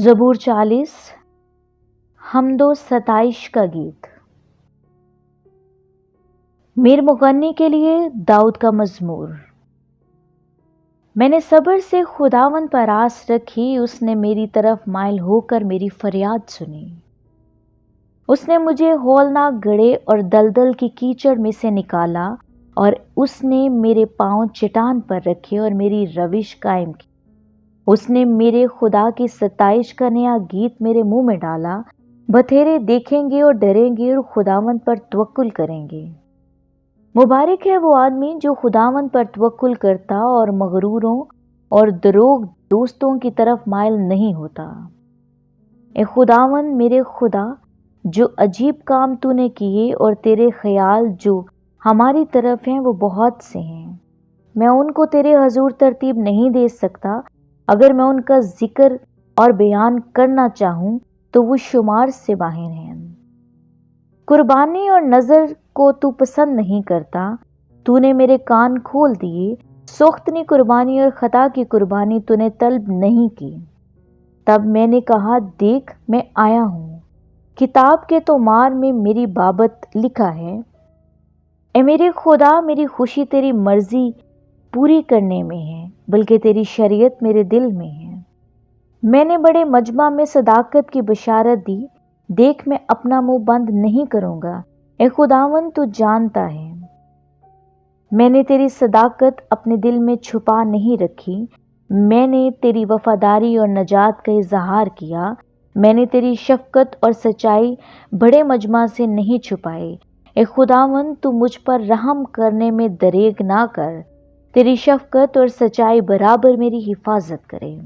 ज़बूर 40 हमदो 27 का गीत। मीर मुगन्नी के लिए दाऊद का मज़मूर। मैंने सब्र से खुदावन पर आस रखी, उसने मेरी तरफ माइल होकर मेरी फरियाद सुनी। उसने मुझे हौलनाक गड्ढे और दलदल की कीचड़ में से निकाला, और उसने मेरे पांव चट्टान पर रखे और मेरी रविश कायम की। उसने मेरे खुदा की सताइश का नया गीत मेरे मुंह में डाला। बथेरे देखेंगे और डरेंगे और खुदावंद पर तवक्कुल करेंगे। मुबारक है वो आदमी जो खुदावंद पर तवक्कुल करता और मगरूरों और दरोग दोस्तों की तरफ माइल नहीं होता। ए खुदावंद मेरे खुदा, जो अजीब काम तूने किए और तेरे ख्याल जो हमारी तरफ हैं वो बहुत से हैं। मैं उनको तेरे हजूर तरतीब नहीं दे सकता। अगर मैं उनका जिक्र और बयान करना चाहूं तो वो शुमार से बाहर हैं। कुर्बानी और नजर को तू पसंद नहीं करता। तूने मेरे कान खोल दिए। सोख्तनी कुर्बानी और खता की कुर्बानी तूने तलब नहीं की। तब मैंने कहा, देख मैं आया हूँ। किताब के तोमार में मेरी बाबत लिखा है। ए मेरे खुदा, मेरी खुशी तेरी मर्जी पूरी करने में है, बल्कि तेरी शरीयत मेरे दिल में है। मैंने बड़े मजमा में सदाकत की बशारत दी। देख मैं अपना मुंह बंद नहीं करूंगा। ए खुदावन, तू जानता है मैंने तेरी सदाकत अपने दिल में छुपा नहीं रखी। मैंने तेरी वफादारी और नजात का इजहार किया। मैंने तेरी शफकत और सच्चाई बड़े मजमा से नहीं छुपाए। ए खुदावन, तू मुझ पर रहम करने में दरेग ना कर। तेरी शफकत और सच्चाई बराबर मेरी हिफाजत करे।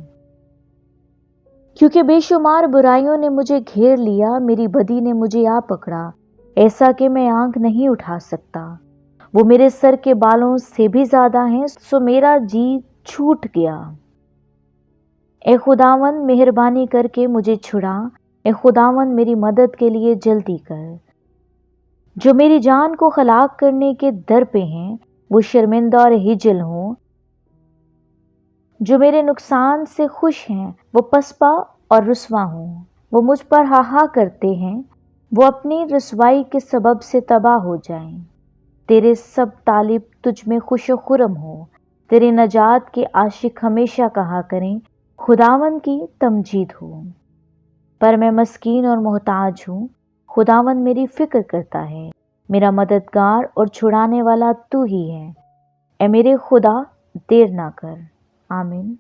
क्योंकि बेशुमार बुराइयों ने मुझे घेर लिया, मेरी बदी ने मुझे आ पकड़ा, ऐसा कि मैं आंख नहीं उठा सकता। वो मेरे सर के बालों से भी ज्यादा हैं, सो मेरा जी छूट गया। ए खुदावन, मेहरबानी करके मुझे छुड़ा। ए खुदावन, मेरी मदद के लिए जल्दी कर। जो मेरी जान को हलाक करने के दर पे हैं, वो शर्मिंदा और हिजल हों। जो मेरे नुकसान से खुश हैं, वो पसपा और रुसवा हों। वो मुझ पर हाहा करते हैं, वो अपनी रसवाई के सबब से तबाह हो जाएं। तेरे सब तालिब तुझ में खुश व खुरम हो। तेरे नजात के आशिक हमेशा कहा करें, खुदावन की तमजीद हो। पर मैं मस्कीन और मोहताज हूँ। खुदावन मेरी फिक्र करता है। मेरा मददगार और छुड़ाने वाला तू ही है। ए मेरे खुदा, देर ना कर। आमीन।